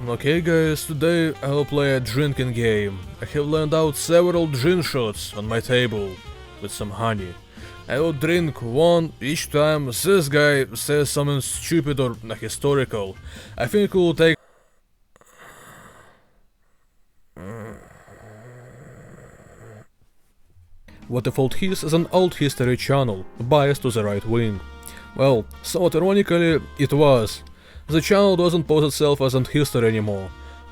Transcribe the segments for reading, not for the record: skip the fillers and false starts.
Okay guys, today I will play a drinking game. I have laid out several gin shots on my table with some honey. I will drink one each time this guy says something stupid or historical. I think it will take... WhatifAltHist is an alt history channel, biased to the right wing. Well, somewhat ironically, it was. The channel doesn't pose itself as an history anymore.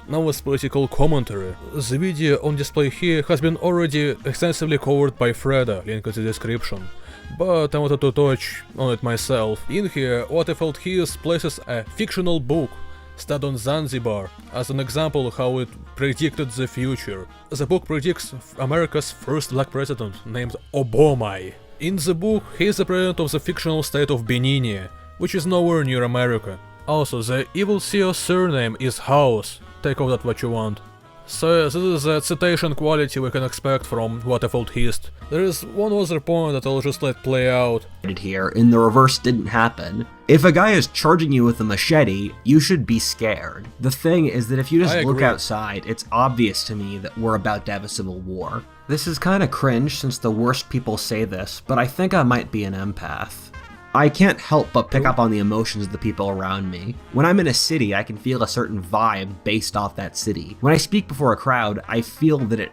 Now it's political commentary. The video on display here has been already extensively covered by Freda, link in the description. But I wanted to touch on it myself. In here, WhatifAltHist places a fictional book studied on Zanzibar as an example of how it predicted the future. The book predicts America's first black president, named Obama. In the book, he is the president of the fictional state of Benin, which is nowhere near America. Also, the evil CEO's surname is House. Take of that what you want. So this is the citation quality we can expect from WhatifAltHist. There is one other point that I'll just let play out. Here, and the reverse didn't happen. If a guy is charging you with a machete, you should be scared. The thing is that if you just look outside, it's obvious to me that we're about to have a civil war. This is kinda cringe since the worst people say this, but I think I might be an empath. I can't help but pick up on the emotions of the people around me. When I'm in a city, I can feel a certain vibe based off that city. When I speak before a crowd, I feel that it...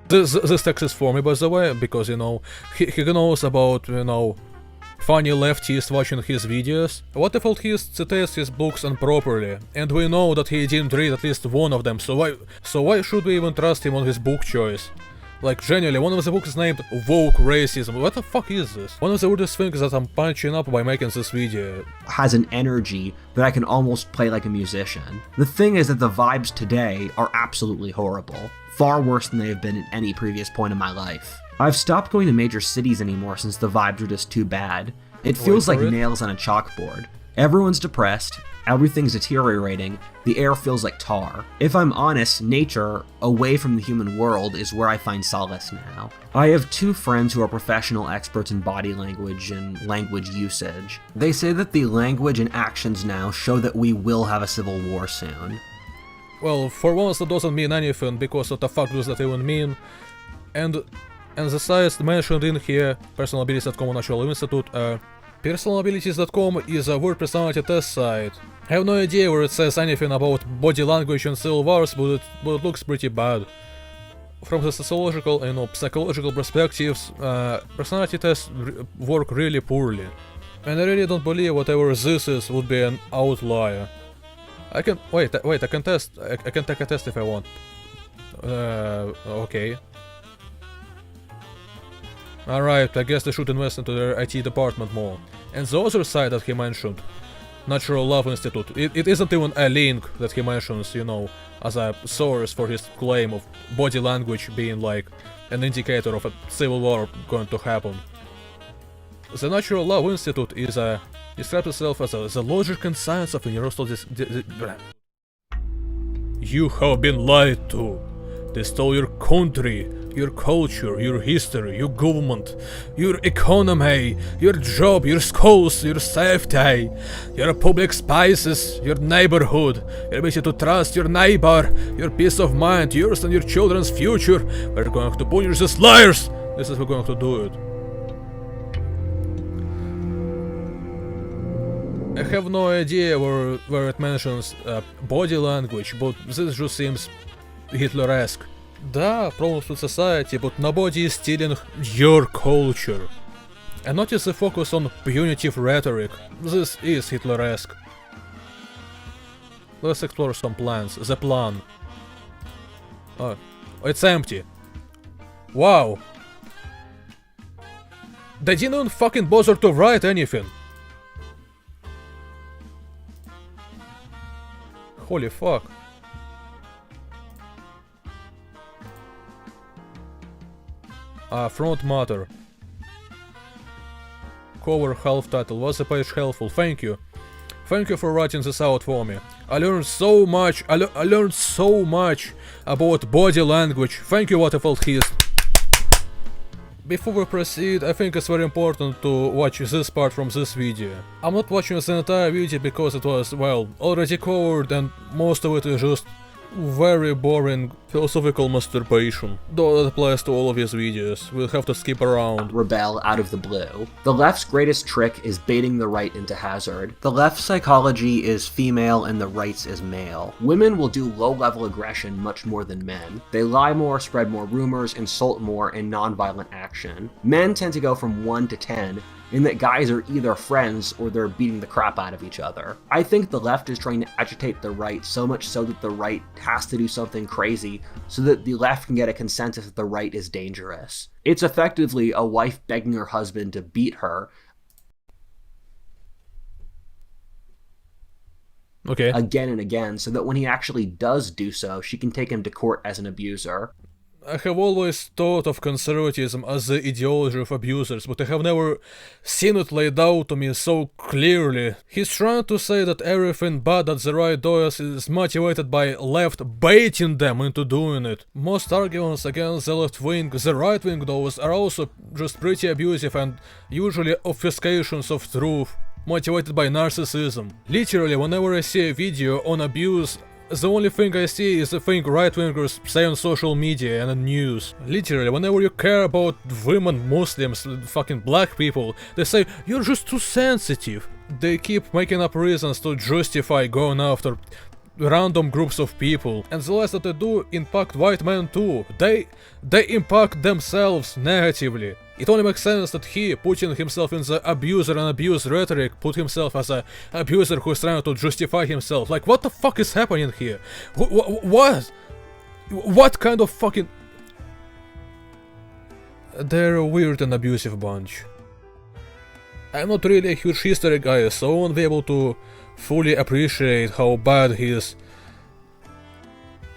This text is for me, by the way, because, you know, he knows about, you know, funny leftists watching his videos. WhatifAltHist citates his books improperly, and we know that he didn't read at least one of them, so why should we even trust him on his book choice? Like, genuinely, one of the books is named Woke Racism. What the fuck is this? One of the weirdest things that I'm punching up by making this video. Has an energy that I can almost play like a musician. The thing is that the vibes today are absolutely horrible. Far worse than they have been at any previous point in my life. I've stopped going to major cities anymore since the vibes are just too bad. It feels like nails on a chalkboard. Everyone's depressed, everything's deteriorating, the air feels like tar. If I'm honest, nature, away from the human world, is where I find solace now. I have two friends who are professional experts in body language and language usage. They say that the language and actions now show that we will have a civil war soon. Well, for once that doesn't mean anything, because what the fuck does that even mean? And the sites mentioned in here, personalabilities.com National Institute, personalabilities.com is a word personality test site. I have no idea where it says anything about body language and civil wars, but it looks pretty bad. From the sociological and psychological perspectives, personality tests work really poorly. And I really don't believe whatever this is would be an outlier. I can wait, I can test. I can take a test if I want. Okay. Alright, I guess they should invest into their IT department more. And the other side that he mentioned, Natural Love Institute, it isn't even a link that he mentions, you know, as a source for his claim of body language being like an indicator of a civil war going to happen. The Natural Love Institute is describes itself as the logic and science of universal You have been lied to. They stole your country, your culture, your history, your government, your economy, your job, your schools, your safety, your public spaces, your neighborhood, your ability to trust your neighbor, your peace of mind, yours and your children's future. We're going to punish these liars! This is how we're going to do it. I have no idea where it mentions body language, but this just seems Hitler-esque. Да, problems with society, but nobody is stealing your culture. And notice the focus on punitive rhetoric. This is Hitler-esque. Let's explore some plans. The plan. Oh, it's empty. Wow. They didn't even fucking bother to write anything. Holy fuck. Front matter. Cover half title. Was the page helpful? Thank you. Thank you for writing this out for me. I learned so much. I learned so much about body language. Thank you, WhatifAltHist. Before we proceed, I think it's very important to watch this part from this video. I'm not watching the entire video because it was, well, already covered and most of it is just very boring philosophical masturbation. Though that applies to all of these videos, we'll have to skip around. Rebel out of the blue. The left's greatest trick is baiting the right into hazard. The left's psychology is female and the right's is male. Women will do low-level aggression much more than men. They lie more, spread more rumors, insult more, and non-violent action. Men tend to go from 1 to 10, in that guys are either friends or they're beating the crap out of each other. I think the left is trying to agitate the right so much so that the right has to do something crazy so that the left can get a consensus that the right is dangerous. It's effectively a wife begging her husband to beat her again and again so that when he actually does do so, she can take him to court as an abuser. I have always thought of conservatism as the ideology of abusers, but I have never seen it laid out to me so clearly. He's trying to say that everything bad that the right does is motivated by left baiting them into doing it. Most arguments against the left wing, the right wing those, are also just pretty abusive and usually obfuscations of truth, motivated by narcissism. Literally, whenever I see a video on abuse, the only thing I see is the thing right-wingers say on social media and on news. Literally, whenever you care about women, Muslims, fucking black people, they say, you're just too sensitive. They keep making up reasons to justify going after random groups of people. And the less that they do impact white men too. They impact themselves negatively. It only makes sense that he, putting himself in the abuser and abuse rhetoric, put himself as an abuser who is trying to justify himself. Like, what the fuck is happening here? What? What kind of fucking... They're a weird and abusive bunch. I'm not really a huge history guy, so I won't be able to fully appreciate how bad his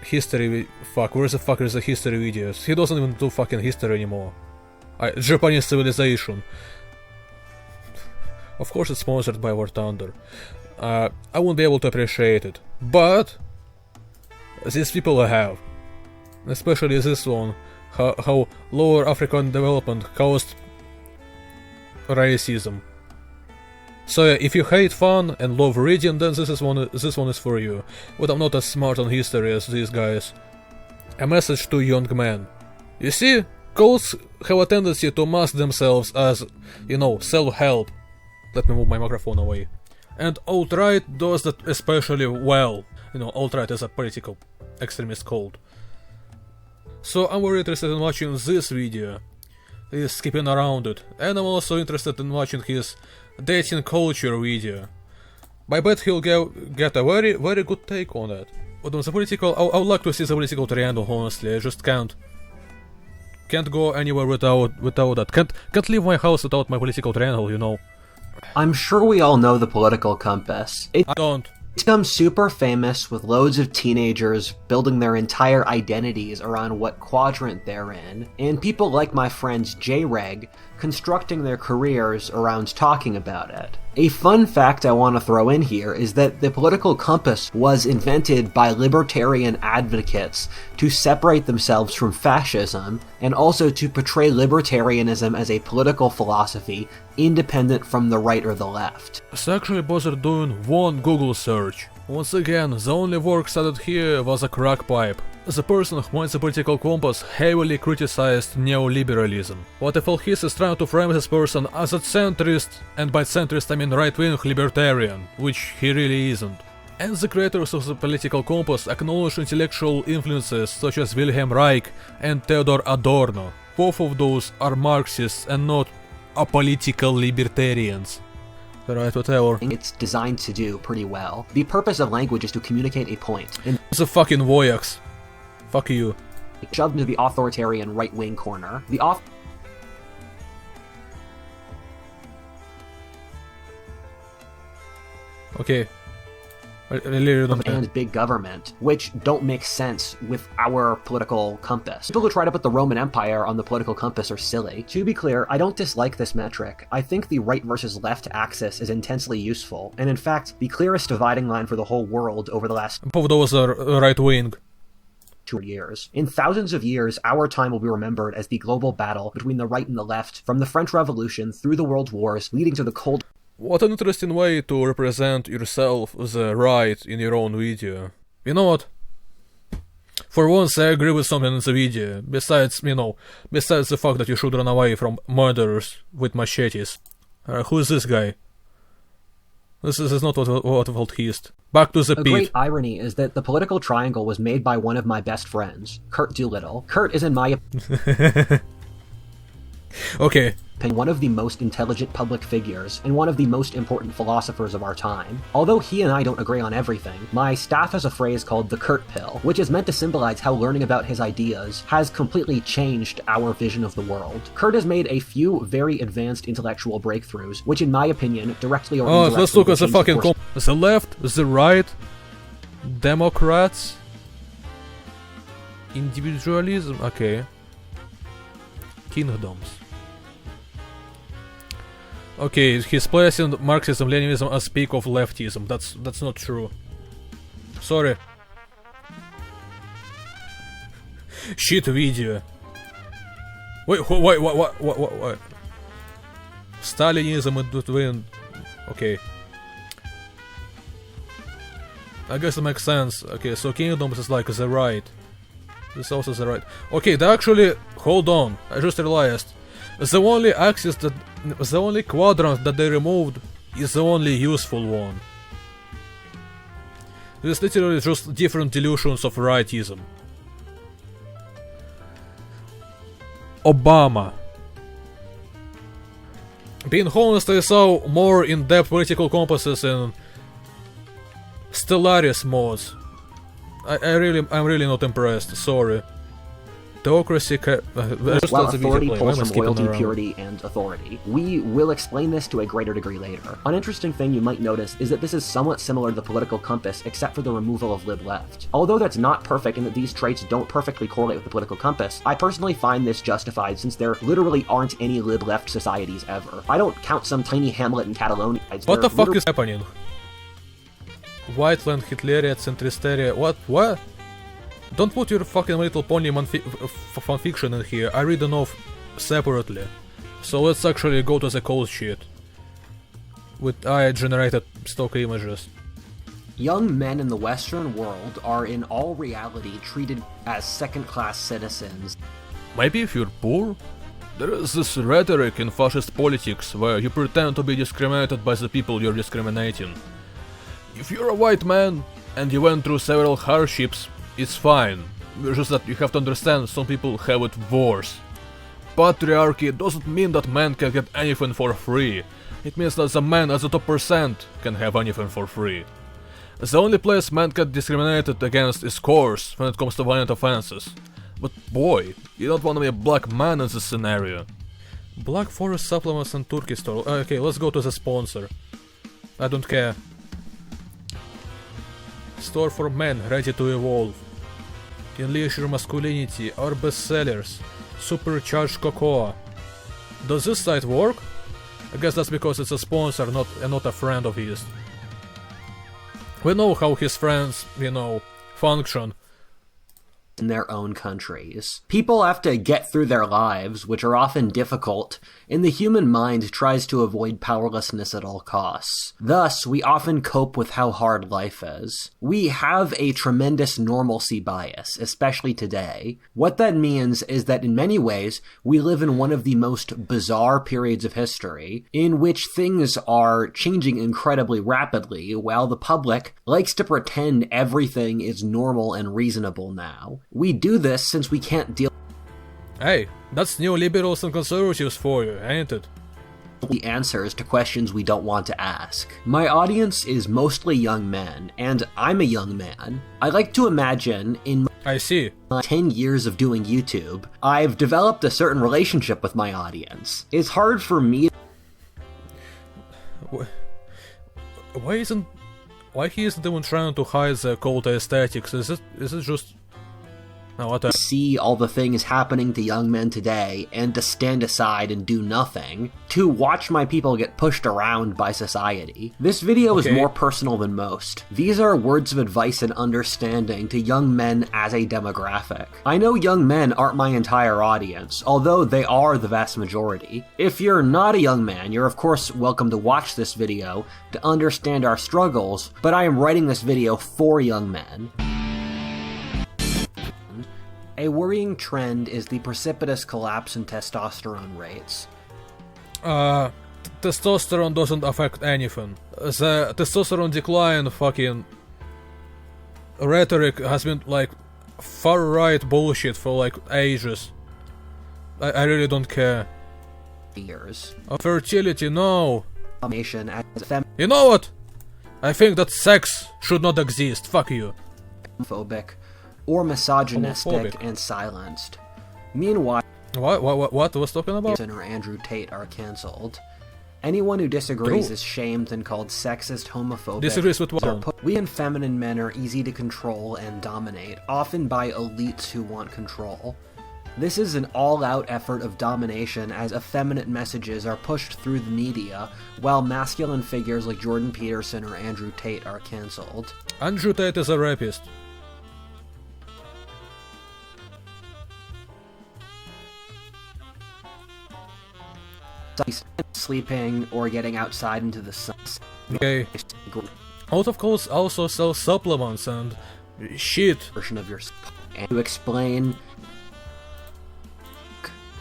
history... Fuck, where the fuck is the history videos? He doesn't even do fucking history anymore. Japanese civilization. Of course it's sponsored by War Thunder. I won't be able to appreciate it. But these people I have. Especially this one. How lower African development caused racism. So yeah, if you hate fun and love reading, then this one is for you. But I'm not as smart on history as these guys. A message to young men. You see? Cults have a tendency to mask themselves as, you know, self-help. Let me move my microphone away. And alt-right does that especially well. You know, alt-right is a political extremist cult. So I'm very interested in watching this video. He's skipping around it. And I'm also interested in watching his dating culture video. I bet he'll get a very, very good take on that. But on the political, I would like to see the political triangle, honestly. I just can't go anywhere without that. Can't leave my house without my political triangle, you know. I'm sure we all know the political compass. I don't. It's become super famous with loads of teenagers building their entire identities around what quadrant they're in, and people like my friends J-Reg constructing their careers around talking about it. A fun fact I want to throw in here is that the political compass was invented by libertarian advocates to separate themselves from fascism and also to portray libertarianism as a political philosophy independent from the right or the left. I actually bothered doing one Google search. Once again, the only work cited here was a crack pipe. The person who made the political compass heavily criticized neoliberalism. WhatifAltHist is trying to frame this person as a centrist, and by centrist I mean right-wing libertarian, which he really isn't. And the creators of the political compass acknowledge intellectual influences such as Wilhelm Reich and Theodor Adorno. Both of those are Marxists and not apolitical libertarians. Right, whatever. It's designed to do pretty well. The purpose of language is to communicate a point. And it's a fucking voyaks. Fuck you. Shoved into the authoritarian right-wing corner. Okay. And big government, which don't make sense with our political compass. People who try to put the Roman Empire on the political compass are silly. To be clear, I don't dislike this metric. I think the right versus left axis is intensely useful, and in fact, the clearest dividing line for the whole world over the last... Both those are right-wing. 200 years. In thousands of years, our time will be remembered as the global battle between the right and the left, from the French Revolution through the World Wars, leading to the Cold. What an interesting way to represent yourself as a right in your own video. You know what? For once, I agree with something in the video. Besides, besides the fact that you should run away from murderers with machetes. Who is this guy? This is not WhatifAltHist. Back to the A great irony is that the political triangle was made by one of my best friends, Kurt Doolittle. Kurt is, in my Okay. one of the most intelligent public figures and one of the most important philosophers of our time. Although he and I don't agree on everything, my staff has a phrase called the Kurt Pill, which is meant to symbolize how learning about his ideas has completely changed our vision of the world. Kurt has made a few very advanced intellectual breakthroughs, which in my opinion, directly or indirectly... let's look at the fucking the left, the right, Democrats, individualism, okay, kingdoms. Okay, he's placing Marxism, Leninism as peak of leftism. That's not true. Sorry. Shit video. Wait, what? Stalinism in between. Okay. I guess it makes sense. Okay, so kingdoms is like the right. This also the right. Okay, they actually, hold on. I just realized. The only axis that, the only quadrant that they removed is the only useful one. This is literally just different dilutions of rightism. Obama. Being honest, I saw more in-depth political compasses in Stellaris mods. I'm really not impressed, sorry. Theocracy while authority pulls from loyalty, purity, and authority. We will explain this to a greater degree later. An interesting thing you might notice is that this is somewhat similar to the political compass, except for the removal of lib-left. Although that's not perfect and that these traits don't perfectly correlate with the political compass, I personally find this justified since there literally aren't any lib-left societies ever. I don't count some tiny hamlet in Catalonia. What the fuck is happening? Whiteland, Hitleria, Centristeria, what? Don't put your fucking Little Pony fanfiction in here, I read enough separately. So let's actually go to the cold shit. With AI-generated stock images. Young men in the Western world are in all reality treated as second-class citizens. Maybe if you're poor? There is this rhetoric in fascist politics where you pretend to be discriminated by the people you're discriminating. If you're a white man and you went through several hardships, it's fine, just that you have to understand some people have it worse. Patriarchy doesn't mean that men can get anything for free, it means that the man at the top percent can have anything for free. The only place men get discriminated against is coarse when it comes to violent offenses. But boy, you don't want to be a black man in this scenario. Black Forest supplements and Turkey store. Okay, let's go to the sponsor. I don't care. Store for men ready to evolve. Unleash your masculinity, our bestsellers. Supercharged cocoa. Does this site work? I guess that's because it's a sponsor, not a friend of his. We know how his friends, function. In their own countries. People have to get through their lives, which are often difficult, and the human mind tries to avoid powerlessness at all costs. Thus, we often cope with how hard life is. We have a tremendous normalcy bias, especially today. What that means is that in many ways, we live in one of the most bizarre periods of history, in which things are changing incredibly rapidly, while the public likes to pretend everything is normal and reasonable now. We do this since we can't deal. Hey, that's neoliberals and conservatives for you, ain't it? The answers to questions we don't want to ask. My audience is mostly young men, and I'm a young man. I like to imagine in I see. my 10 years of doing YouTube, I've developed a certain relationship with my audience. It's hard for me. Why he isn't even trying to hide the cult aesthetics? Is it just Now what see all the things happening to young men today and to stand aside and do nothing, to watch my people get pushed around by society. This video is more personal than most. These are words of advice and understanding to young men as a demographic. I know young men aren't my entire audience, although they are the vast majority. If you're not a young man, you're of course welcome to watch this video to understand our struggles, but I am writing this video for young men. A worrying trend is the precipitous collapse in testosterone rates. Testosterone doesn't affect anything. The testosterone decline fucking rhetoric has been like far-right bullshit for like ages. I really don't care. Years. Fertility, no. As you know what? I think that sex should not exist. Fuck you. Homophobic or misogynistic and silenced. Meanwhile, what was talking about? Or Andrew Tate are cancelled. Anyone who disagrees is shamed and called sexist, homophobic. Disagrees with what? We and feminine men are easy to control and dominate, often by elites who want control. This is an all-out effort of domination as effeminate messages are pushed through the media, while masculine figures like Jordan Peterson or Andrew Tate are cancelled. Andrew Tate is a rapist. Sleeping or getting outside into the sun. Okay. Out of course also sell supplements and shit. Version of your and to explain.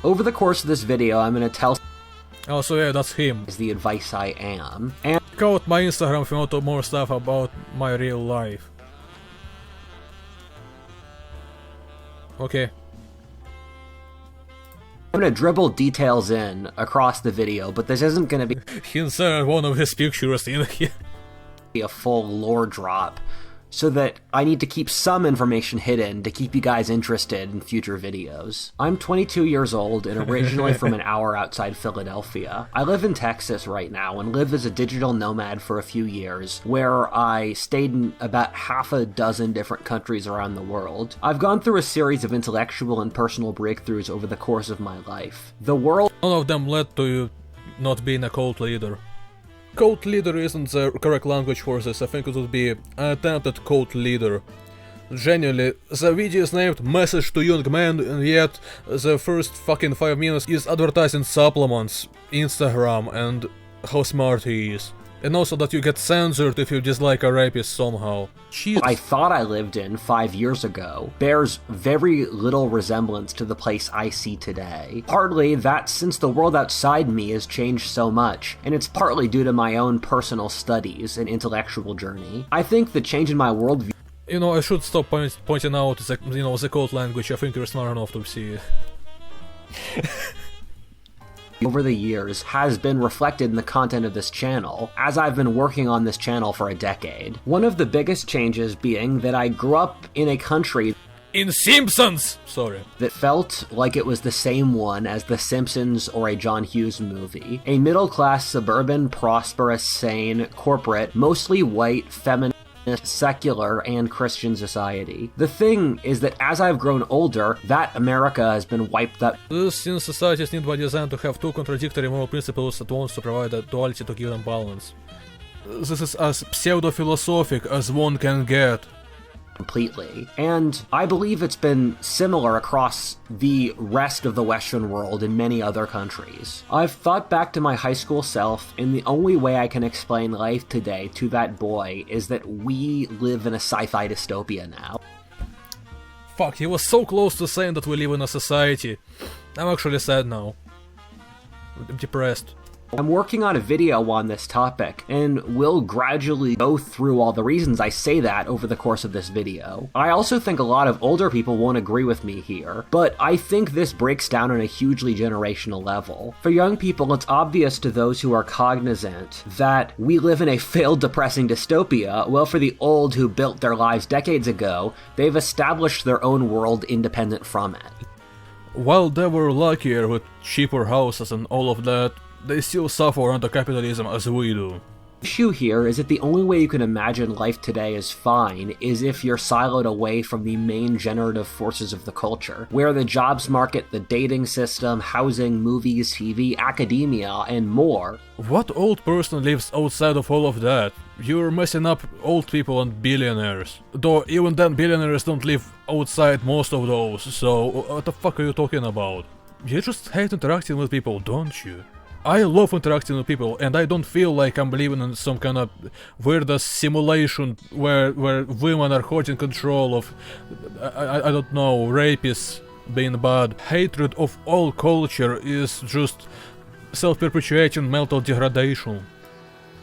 Over the course of this video, I'm gonna tell. Oh, so yeah, that's him. Is the advice I am. And check out my Instagram if you want more stuff about my real life. Okay. I'm gonna dribble details in across the video, but this isn't gonna be He inserted one of his pictures in here. A full lore drop, so that I need to keep some information hidden to keep you guys interested in future videos. I'm 22 years old and originally from an hour outside Philadelphia. I live in Texas right now and live as a digital nomad for a few years, where I stayed in about half a dozen different countries around the world. I've gone through a series of intellectual and personal breakthroughs over the course of my life. The world— none of them led to you not being a cult leader. Cult leader isn't the correct language for this. I think it would be an attempted cult leader. Genuinely, the video is named Message to Young Men, and yet the first fucking 5 minutes is advertising supplements, Instagram, and how smart he is. And also that you get censored if you dislike a rapist somehow. Jeez. I thought I lived in 5 years ago bears very little resemblance to the place I see today. Partly that since the world outside me has changed so much, and it's partly due to my own personal studies and intellectual journey. I think the change in my worldview— you know, I should stop pointing out the, the code language. I think you're smart enough to see it. over the years has been reflected in the content of this channel, as I've been working on this channel for a decade. One of the biggest changes being that I grew up in a country in Simpsons! Sorry. That felt like it was the same one as The Simpsons or a John Hughes movie. A middle-class, suburban, prosperous, sane, corporate, mostly white, feminist, secular, and Christian society. The thing is that as I've grown older, that America has been wiped out. Since societies need by design to have two contradictory moral principles at once to provide a duality to give them balance. This is as pseudo-philosophic as one can get. Completely. And I believe it's been similar across the rest of the Western world in many other countries. I've thought back to my high school self, and the only way I can explain life today to that boy is that we live in a sci-fi dystopia now. Fuck, he was so close to saying that we live in a society. I'm actually sad now. I'm depressed. I'm working on a video on this topic, and will gradually go through all the reasons I say that over the course of this video. I also think a lot of older people won't agree with me here, but I think this breaks down on a hugely generational level. For young people, it's obvious to those who are cognizant that we live in a failed, depressing dystopia, while for the old who built their lives decades ago, they've established their own world independent from it. While they were luckier with cheaper houses and all of that, they still suffer under capitalism as we do. issue here is that the only way you can imagine life today as fine is if you're siloed away from the main generative forces of the culture, where the jobs market, the dating system, housing, movies, TV, academia, and more. What old person lives outside of all of that? You're messing up old people and billionaires. Though even then billionaires don't live outside most of those, so what the fuck are you talking about? You just hate interacting with people, don't you? I love interacting with people, and I don't feel like I'm living in some kind of weird simulation where women are holding control of, I don't know, rapists being bad. Hatred of all culture is just self-perpetuating mental degradation.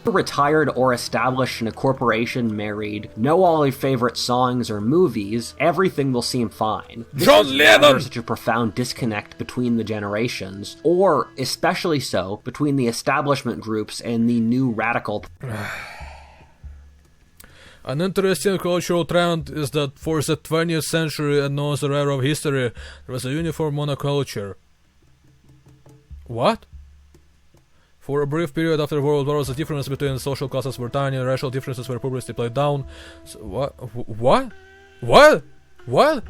Retired or established in a corporation, married, know all your favorite songs or movies, everything will seem fine. John Lennon! There's such a profound disconnect between the generations, or, especially so, between the establishment groups and the new radical... An interesting cultural trend is that for the 20th century and no other era of history, there was a uniform monoculture. What? For a brief period after World War, the difference between social classes were tiny, racial differences were purposely played down. So, what? What? What? What?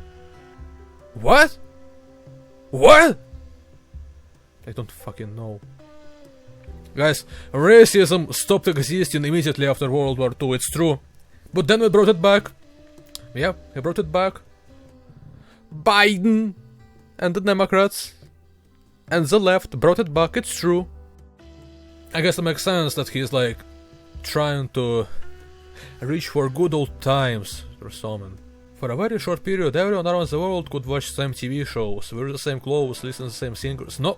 What? What? I don't fucking know. Guys, racism stopped existing immediately after World War II, it's true. But then we brought it back. Yeah, we brought it back. Biden and the Democrats and the left brought it back, it's true. I guess it makes sense that he's like trying to reach for good old times or something. For a very short period, everyone around the world could watch the same TV shows, wear the same clothes, listen to the same singers. No,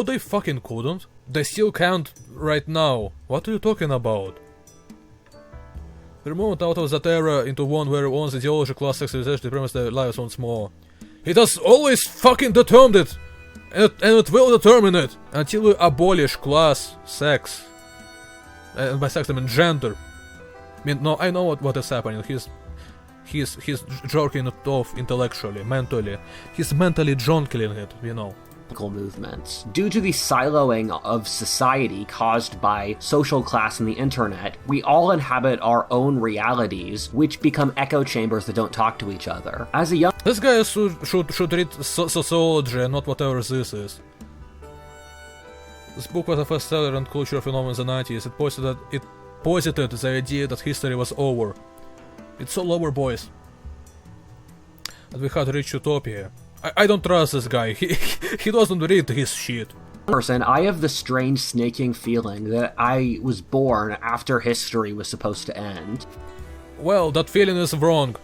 they fucking couldn't. They still can't right now. What are you talking about? We're moving out of that era into one where one's ideology, class, sex, civilization determines their lives once more. It has always fucking determined it! And it will determine it until we abolish class, sex, and by sex I mean gender. I mean, no, I know what is happening. He's jerking it off intellectually, mentally. He's mentally jonkling it, you know. Movements. Due to the siloing of society caused by social class and the internet, we all inhabit our own realities, which become echo chambers that don't talk to each other. As a young... This guy should read sociology and not whatever this is. This book was a bestseller and cultural phenomenon in the 90s. It posited the idea that history was over. It's all over, boys. And we had reached utopia. I don't trust this guy. He doesn't read his shit. Person, I have the strange snaking feeling that I was born after history was supposed to end. Well, that feeling is wrong.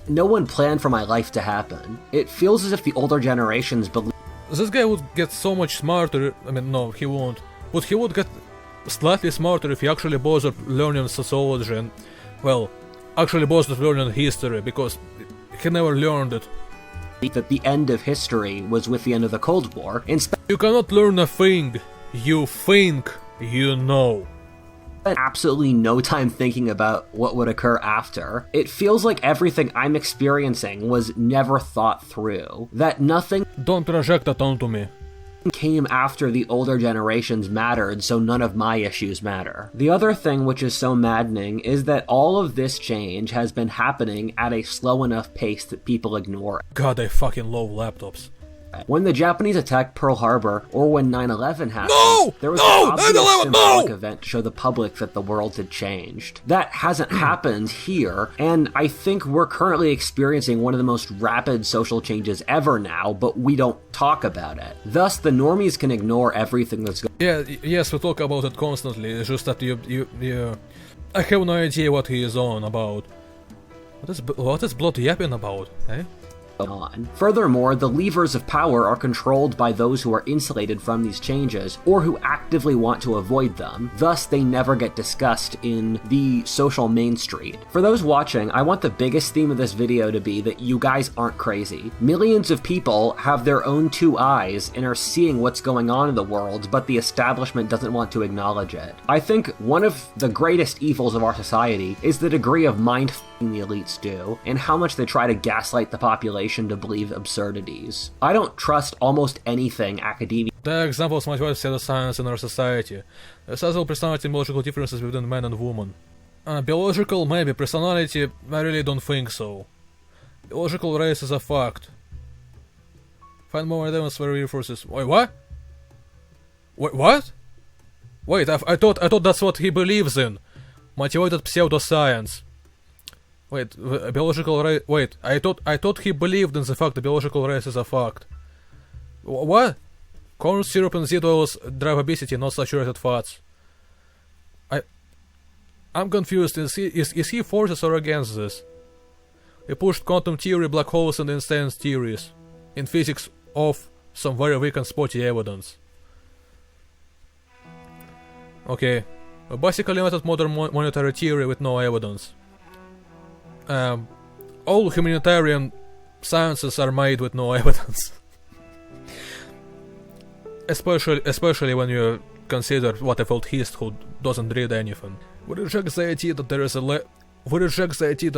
No one planned for my life to happen. It feels as if the older generations believe... This guy would get so much smarter. I mean, no, he won't. But he would get slightly smarter if he actually bothered learning sociology and, well, actually bothered learning history, because he never learned it. That the end of history was with the end of the Cold War. You cannot learn a thing. You think you know. Absolutely no time thinking about what would occur after. It feels like everything I'm experiencing was never thought through. That nothing Don't project that onto me. Came after the older generations mattered, so none of my issues matter. The other thing which is so maddening is that all of this change has been happening at a slow enough pace that people ignore it. God, I fucking love laptops. When the Japanese attacked Pearl Harbor, or when 9/11 happened, there was an obvious symbolic event to show the public that the world had changed. That hasn't happened here, and I think we're currently experiencing one of the most rapid social changes ever now, but we don't talk about it. Thus, the normies can ignore everything that's going on. Yeah, yes, we talk about it constantly, it's just that you I have no idea what he is on about. What is Blood yapping about, eh? On. Furthermore, the levers of power are controlled by those who are insulated from these changes, or who actively want to avoid them. Thus, they never get discussed in the social mainstream. For those watching, I want the biggest theme of this video to be that you guys aren't crazy. Millions of people have their own two eyes and are seeing what's going on in the world, but the establishment doesn't want to acknowledge it. I think one of the greatest evils of our society is the degree of mind-f***ing the elites do, and how much they try to gaslight the population to believe absurdities. I don't trust almost anything academia There are examples of much pseudoscience in our society. There's also personality and biological differences between men and women. Biological, maybe. Personality, I really don't think so. Biological race is a fact. Find more evidence for reinforces. Wait, what? Wait, what? Wait, I thought that's what he believes in. Motivated pseudoscience. Wait, biological race. Wait, I thought he believed in the fact that biological race is a fact. What? Corn syrup and seed oils drive obesity, not saturated fats. I'm confused. Is he for this or against this? He pushed quantum theory, black holes, and insane theories in physics of some very weak and spotty evidence. Okay, basically limited modern monetary theory with no evidence. All humanitarian sciences are made with no evidence. Especially when you consider WhatifAltHist who doesn't read anything. We reject the idea that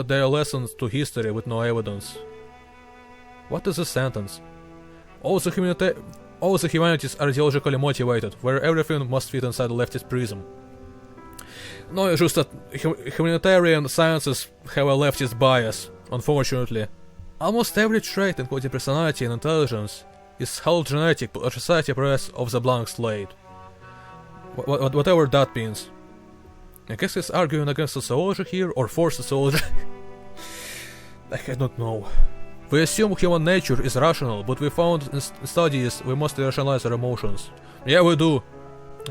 there are lessons to history with no evidence. What is this sentence? All the humanities are ideologically motivated, where everything must fit inside a leftist prism. No, it's just that humanitarian sciences have a leftist bias, unfortunately. Almost every trait, including personality and intelligence, is held genetic but society press of the blank slate. Whatever that means. I guess he's arguing against sociology here, or for sociology. I don't know. We assume human nature is rational, but we found in studies we must rationalize our emotions. Yeah, we do.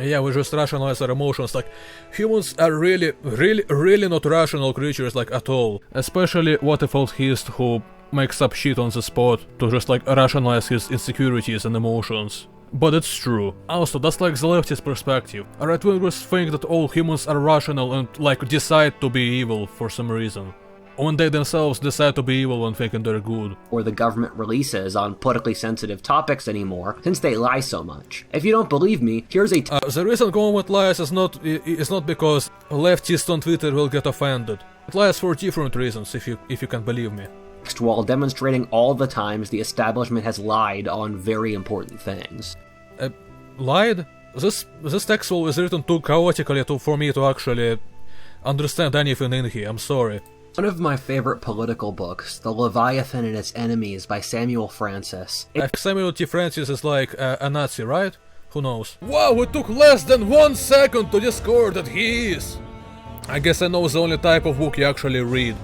Yeah, we just rationalize our emotions. Like, humans are really not rational creatures, like, at all. Especially WhatifAltHist, who makes up shit on the spot to just, like, rationalize his insecurities and emotions. But it's true. Also, that's like the leftist perspective. Right-wingers think that all humans are rational and, like, decide to be evil for some reason. When they themselves decide to be evil and thinking they're good. Or the government releases on politically sensitive topics anymore, since they lie so much. If you don't believe me, here's a the reason government lies is not because leftists on Twitter will get offended. It lies for different reasons, if you can believe me. While demonstrating all the times the establishment has lied on very important things. Lied? This textual is written too chaotically for me to actually understand anything in here, I'm sorry. One of my favorite political books, The Leviathan and Its Enemies by Samuel Francis. Samuel T. Francis is like a Nazi, right? Who knows? Wow, it took less than 1 second to discover that he is! I guess I know the only type of book you actually read.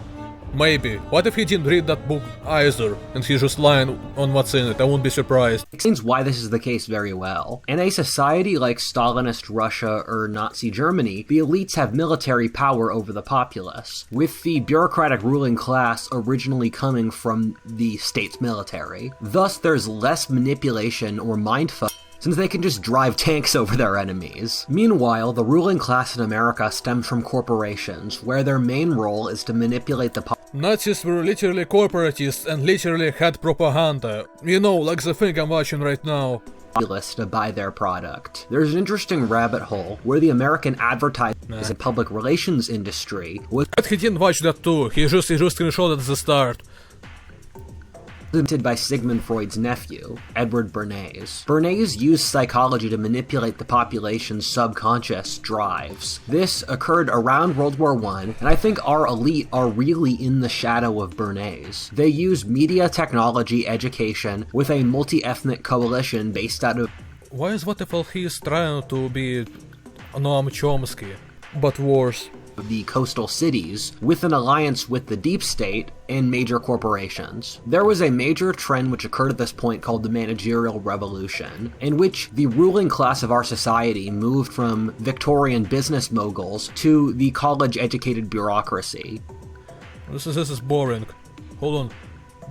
Maybe. What if he didn't read that book either, and he's just lying on what's in it? I won't be surprised. Explains why this is the case very well. In a society like Stalinist Russia or Nazi Germany, the elites have military power over the populace, with the bureaucratic ruling class originally coming from the state's military. Thus, there's less manipulation or mindfuck, since they can just drive tanks over their enemies. Meanwhile, the ruling class in America stems from corporations, where their main role is to manipulate the Nazis were literally corporatists and literally had propaganda. You know, like the thing I'm watching right now. Populace to buy their product. There's an interesting rabbit hole where the American advertising and public relations industry was But he didn't watch that too, he just screenshot at the start. Invented by Sigmund Freud's nephew, Edward Bernays. Bernays used psychology to manipulate the population's subconscious drives. This occurred around World War I, and I think our elite are really in the shadow of Bernays. They use media, technology, education, with a multi-ethnic coalition based out of... Why is WhatifAltHist trying to be Noam Chomsky, but worse? The coastal cities, with an alliance with the deep state and major corporations. There was a major trend which occurred at this point called the managerial revolution, in which the ruling class of our society moved from Victorian business moguls to the college-educated bureaucracy. This is boring. Hold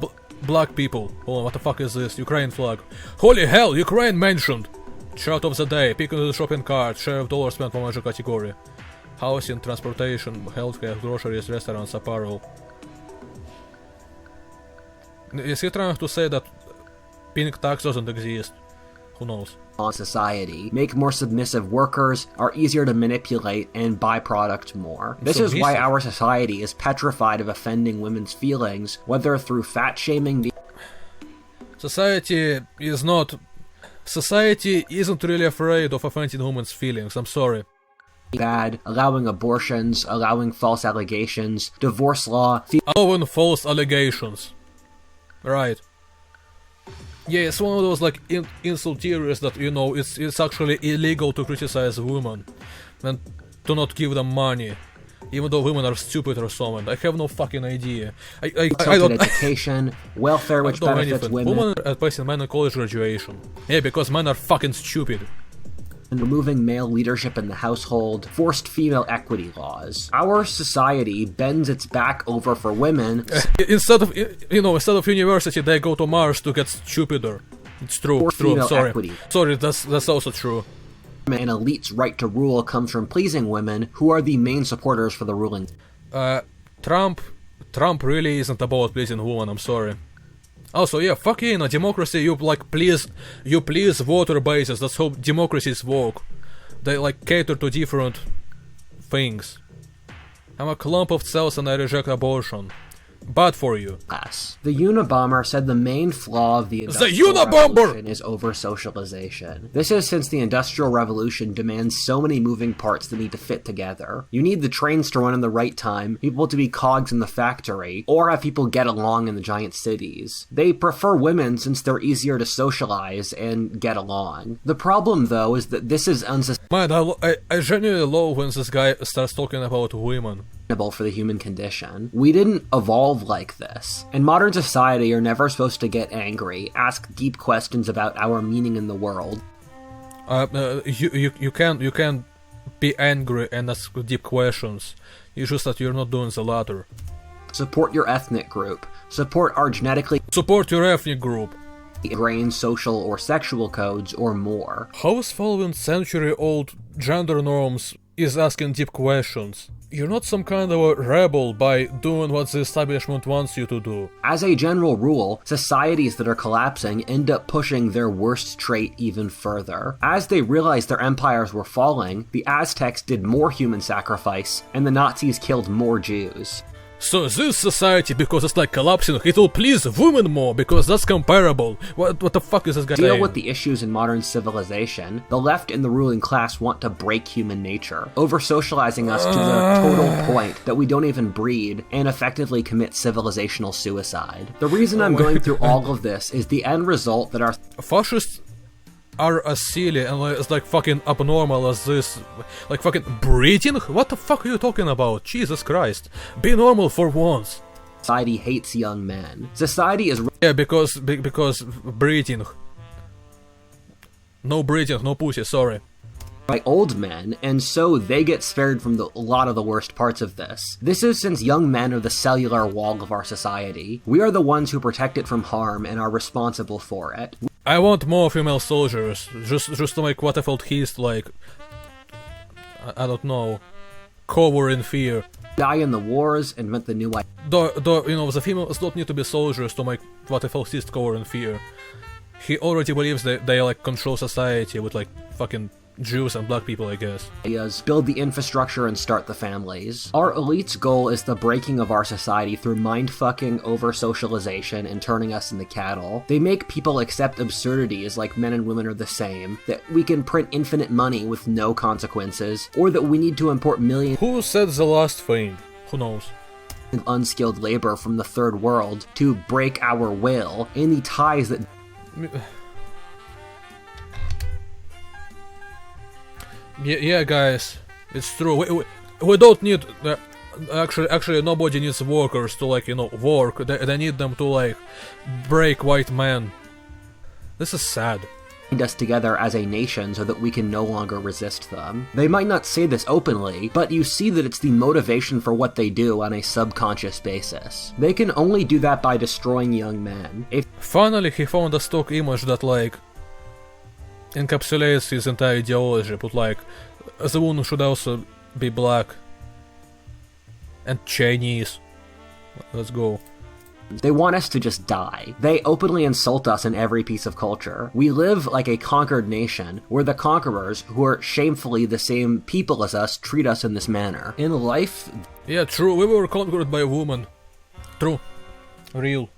on. Black people. Hold on, what the fuck is this? Ukraine flag. Holy hell, Ukraine mentioned! Shout of the day, pick the shopping cart, share of dollars spent for major category. Housing, transportation, healthcare, groceries, restaurants, apparel. Is he trying to say that pink tax doesn't exist? Who knows? On society, make more submissive workers, are easier to manipulate, and buy product more. This is why our society is petrified of offending women's feelings, whether through fat shaming the... Society is not... Society isn't really afraid of offending women's feelings, I'm sorry. Bad, allowing abortions, allowing false allegations, divorce law, Allowing false allegations. Right. Yeah, it's one of those like insult theories that, you know, it's actually illegal to criticize women and to not give them money, even though women are stupid or something. I have no fucking idea. I don't education, welfare which benefits women. Women are passing men in college graduation. Yeah, because men are fucking stupid. And removing male leadership in the household, forced female equity laws. Our society bends its back over for women. Instead of university, they go to Mars to get stupider. It's true. Sorry. Equity. Sorry, that's also true. An elite's right to rule comes from pleasing women, who are the main supporters for the ruling. Trump really isn't about pleasing women. I'm sorry. Also, yeah, fuck yeah, in a democracy you please voter bases, that's how democracies work. They like cater to different things. I'm a clump of cells and I reject abortion. Bad for you. The Unabomber said the main flaw of the Industrial Revolution is over-socialization. This is since the Industrial Revolution demands so many moving parts that need to fit together. You need the trains to run in the right time, people to be cogs in the factory, or have people get along in the giant cities. They prefer women since they're easier to socialize and get along. The problem, though, is that this is unsustainable. Man, I genuinely love when this guy starts talking about women. For the human condition. We didn't evolve like this. In modern society, you're never supposed to get angry, ask deep questions about our meaning in the world. You can be angry and ask deep questions. It's just that you're not doing the latter. Support your ethnic group. Support our genetically ingrained social or sexual codes or more. How is following century-old gender norms is asking deep questions? You're not some kind of a rebel by doing what the establishment wants you to do. As a general rule, societies that are collapsing end up pushing their worst trait even further. As they realized their empires were falling, the Aztecs did more human sacrifice, and the Nazis killed more Jews. So this society, because it's like collapsing, it will please women more, because that's comparable. What the fuck is this guy saying? Deal with the issues in modern civilization. The left and the ruling class want to break human nature, over-socializing us to the total point that we don't even breed and effectively commit civilizational suicide. The reason I'm going through all of this is the end result that our fascists are as silly and as like fucking abnormal as this, like fucking breeding? What the fuck are you talking about? Jesus Christ. Be normal for once. Society hates young men. Society is... Yeah, because breeding. No breeding, no pussy, sorry. By old men, and so they get spared from a lot of the worst parts of this. This is since young men are the cellular wall of our society. We are the ones who protect it from harm and are responsible for it. I want more female soldiers, just to make WhatifAltHist like, I don't know, cower in fear. Die in the wars, invent the new... Though, you know, the females don't need to be soldiers to make WhatifAltHist cower in fear. He already believes that they like control society with like fucking Jews and black people, I guess. Build the infrastructure and start the families. Our elite's goal is the breaking of our society through mind-fucking over-socialization and turning us into cattle. They make people accept absurdities like men and women are the same, that we can print infinite money with no consequences, or that we need to import millions... Who said the last thing? Who knows? ...unskilled labor from the third world to break our will, and the ties that... Yeah, guys, it's true. We don't need actually nobody needs workers to like, you know, work. They need them to like break white men. This is sad. Us together as a nation so that we can no longer resist them. They might not say this openly, but you see that it's the motivation for what they do on a subconscious basis. They can only do that by destroying young men. Finally, he found a stock image that like encapsulates his entire ideology, but like the woman should also be black and Chinese. Let's go. They want us to just die. They openly insult us in every piece of culture. We live like a conquered nation, where the conquerors, who are shamefully the same people as us, treat us in this manner. In life... Yeah, true, we were conquered by a woman. True. Real.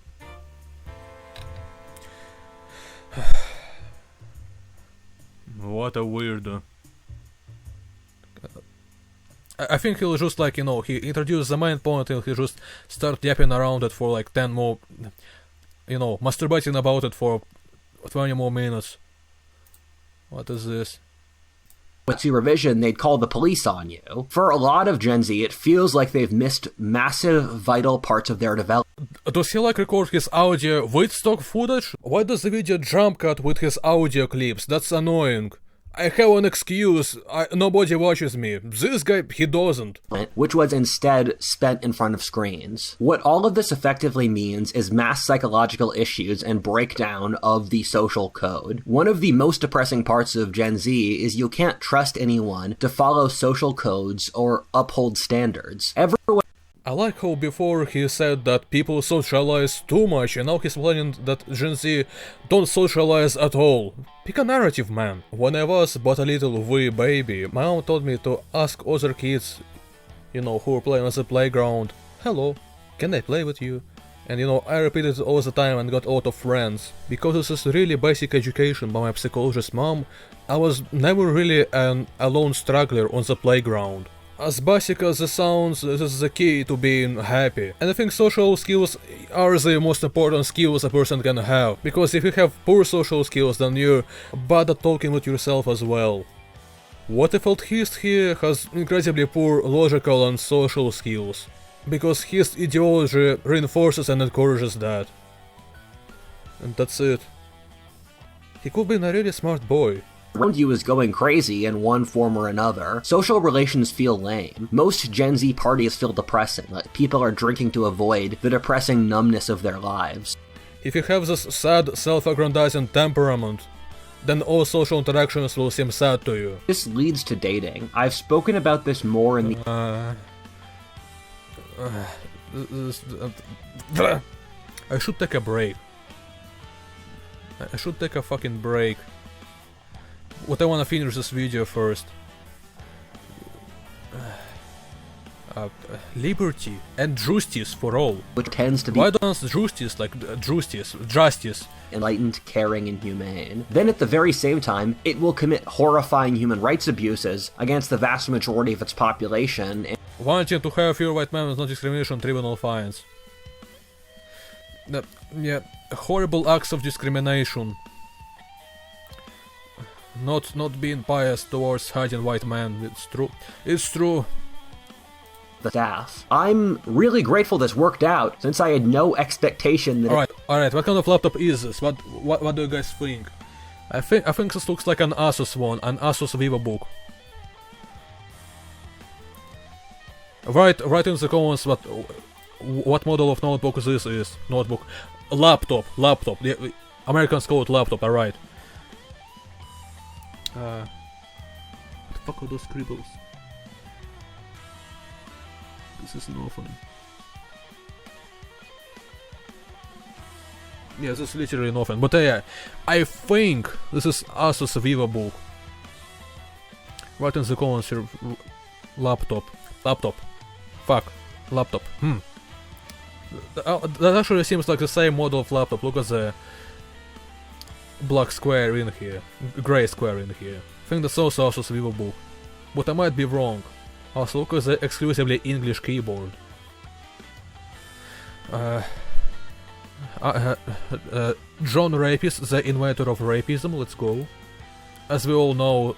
What a weirdo. I think he'll just like, you know, he introduced the main point and he just start yapping around it for like 10 more, you know, masturbating about it for 20 more minutes. What is this? With supervision, they'd call the police on you. For a lot of Gen Z, it feels like they've missed massive, vital parts of their development. Does he like record his audio with stock footage? Why does the video jump cut with his audio clips? That's annoying. I have an excuse, nobody watches me. This guy, he doesn't. Which was instead spent in front of screens. What all of this effectively means is mass psychological issues and breakdown of the social code. One of the most depressing parts of Gen Z is you can't trust anyone to follow social codes or uphold standards. Everyone I like how before he said that people socialize too much, and now he's planning that Gen Z don't socialize at all. Pick a narrative, man. When I was but a little wee baby, my mom told me to ask other kids, you know, who were playing on the playground, hello, can I play with you? And you know, I repeated it all the time and got a lot of friends. Because this is really basic education by my psychologist mom, I was never really an alone struggler on the playground. As basic as it sounds, this is the key to being happy. And I think social skills are the most important skills a person can have. Because if you have poor social skills, then you're bad at talking with yourself as well. WhatifAltHist here has incredibly poor logical and social skills. Because his ideology reinforces and encourages that. And that's it. He could be a really smart boy. Around you is going crazy in one form or another. Social relations feel lame. Most Gen Z parties feel depressing, like people are drinking to avoid the depressing numbness of their lives. If you have this sad, self-aggrandizing temperament, then all social interactions will seem sad to you. This leads to dating. I've spoken about this more in the... I should take a break. I should take a fucking break. But I wanna finish this video first. Liberty and justice for all. Which tends to be... Why don't justice like justice? Enlightened, caring, and humane. Then at the very same time, it will commit horrifying human rights abuses against the vast majority of its population. And wanting to have your white man with no discrimination tribunal fines. Yeah, horrible acts of discrimination. Not being biased towards hiding white men, it's true. It's true. The staff. I'm really grateful this worked out, since I had no expectation that Alright, what kind of laptop is this? What do you guys think? I think this looks like an Asus one, an Asus VivoBook. Write in the comments what model of notebook this is. Notebook. Laptop. The Americans call it laptop, alright. What the fuck are those scribbles? This is nothing. Yeah, this is literally nothing. But yeah, I think this is Asus VivoBook. Write in the comments here. Laptop. Fuck. Laptop. That actually seems like the same model of laptop. Look at the black square in here, grey square in here. I think that's also Asus VivoBook, but I might be wrong. Also look at the exclusively English keyboard. John Rapist, the inventor of rapism, let's go. As we all know,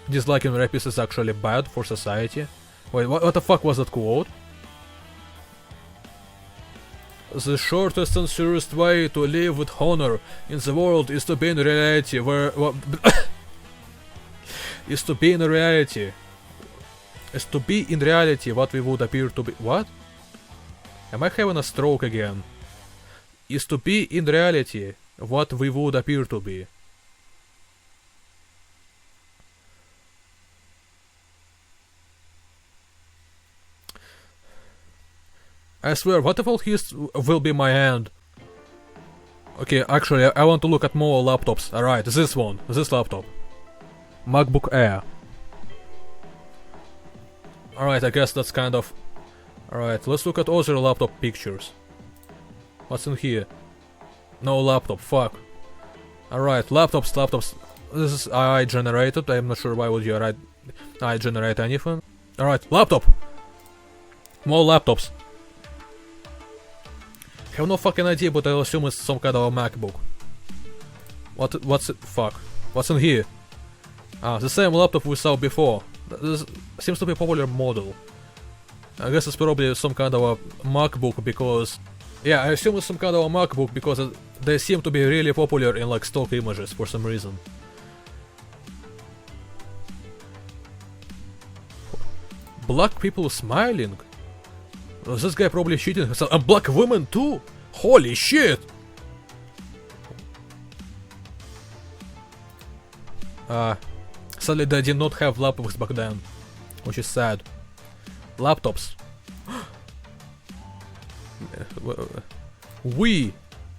disliking rapists is actually bad for society. Wait, what the fuck was that quote? The shortest and surest way to live with honor in the world is to be in reality is to be in reality what we would appear to be. What? Am I having a stroke again? Is to be in reality what we would appear to be. I swear, WhatifAltHist will be my end. Okay, actually, I want to look at more laptops. Alright, this one, this laptop. MacBook Air. Alright, I guess that's kind of... Alright, let's look at other laptop pictures. What's in here? No laptop, fuck. Alright, laptops. This is AI generated. I'm not sure why would you write AI generate anything. Alright, laptop! More laptops. Have no fucking idea, but I assume it's some kind of a MacBook. What's it? Fuck. What's in here? Ah, the same laptop we saw before. This seems to be a popular model. I guess it's probably some kind of a MacBook because... Yeah, I assume it's some kind of a MacBook because they seem to be really popular in like stock images for some reason. Black people smiling? This guy probably cheating himself. And black women too? Holy shit! Sadly they did not have laptops back then, which is sad. Laptops.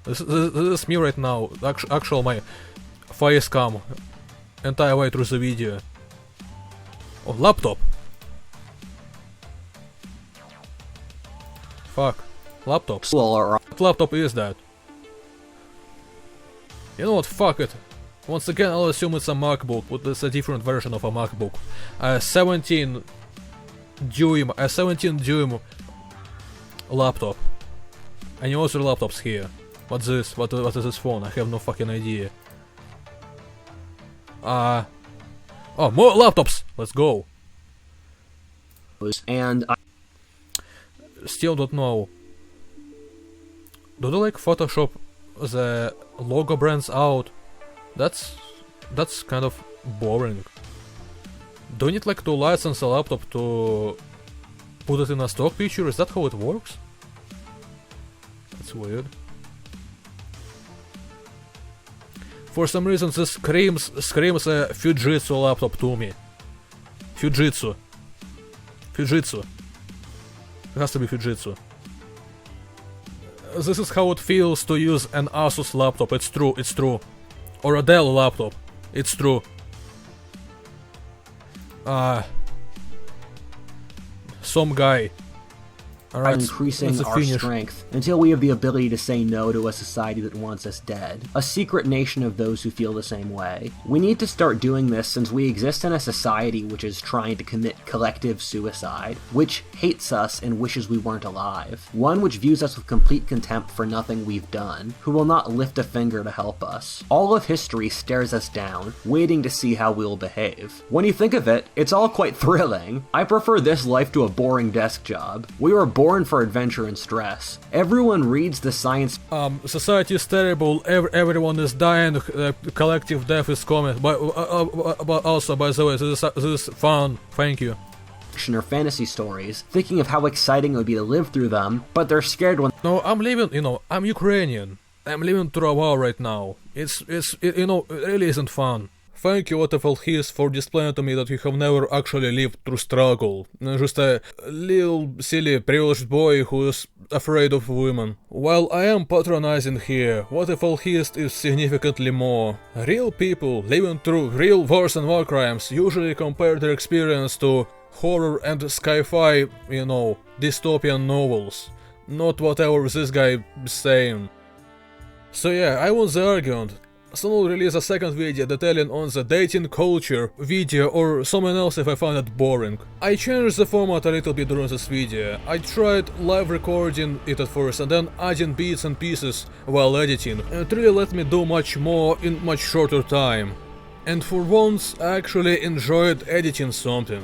This is me right now. Actual my face cam entire way through the video. Oh, laptop. Fuck. Laptop. What laptop is that? You know what? Fuck it. Once again, I'll assume it's a MacBook, but it's a different version of a MacBook. A 17 dm laptop. Any other laptops here? What's this? What is this phone? I have no fucking idea. Oh, more laptops! Let's go. And still don't know. Do they like Photoshop the logo brands out? That's kind of boring. Do you need like to license a laptop to put it in a stock picture? Is that how it works? That's weird. For some reason this screams a Fujitsu laptop to me. Fujitsu. It has to be Fujitsu. This is how it feels to use an Asus laptop. It's true. Or a Dell laptop. It's true. Some guy. Alright, increasing our strength until we have the ability to say no to a society that wants us dead. A secret nation of those who feel the same way. We need to start doing this since we exist in a society which is trying to commit collective suicide, which hates us and wishes we weren't alive. One which views us with complete contempt for nothing we've done, who will not lift a finger to help us. All of history stares us down, waiting to see how we'll behave. When you think of it, it's all quite thrilling. I prefer this life to a boring desk job. We were born for adventure and stress. Everyone reads the science. Society is terrible. Everyone is dying. Collective death is coming. But also, by the way, this is fun. Thank you. Or fantasy stories, thinking of how exciting it would be to live through them, but they're scared when. No, I'm living. I'm Ukrainian. I'm living through a war right now. It really isn't fun. Thank you, WhatifAltHist, for displaying to me that you have never actually lived through struggle. Just a little silly privileged boy who is afraid of women. While I am patronizing here, WhatifAltHist is significantly more. Real people living through real wars and war crimes usually compare their experience to horror and sci-fi, dystopian novels. Not whatever this guy is saying. So yeah, I won the argument. Soon will release a second video detailing on the dating culture video or something else if I find it boring. I changed the format a little bit during this video. I tried live recording it at first and then adding bits and pieces while editing, and it really let me do much more in much shorter time. And for once I actually enjoyed editing something.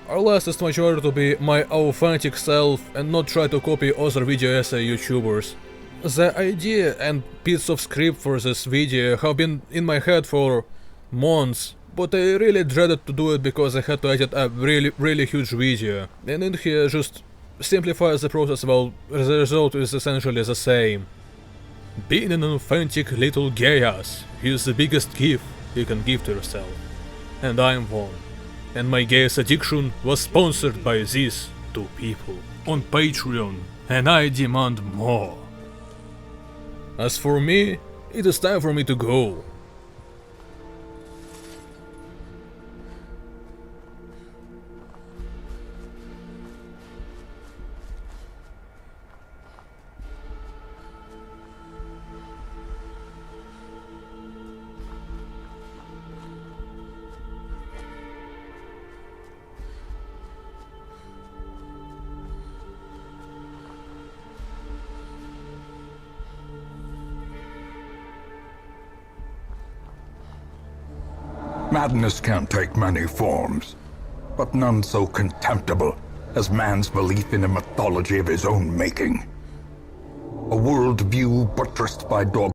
I realized it's much harder to be my authentic self and not try to copy other video essay YouTubers. The idea and piece of script for this video have been in my head for months, but I really dreaded to do it because I had to edit a really huge video. And in here just simplifies the process while the result is essentially the same. Being an authentic little gay ass is the biggest gift you can give to yourself. And I'm one. And my gayest addiction was sponsored by these two people on Patreon, and I demand more. As for me, it is time for me to go. Madness can take many forms, but none so contemptible as man's belief in a mythology of his own making. A worldview buttressed by dogma.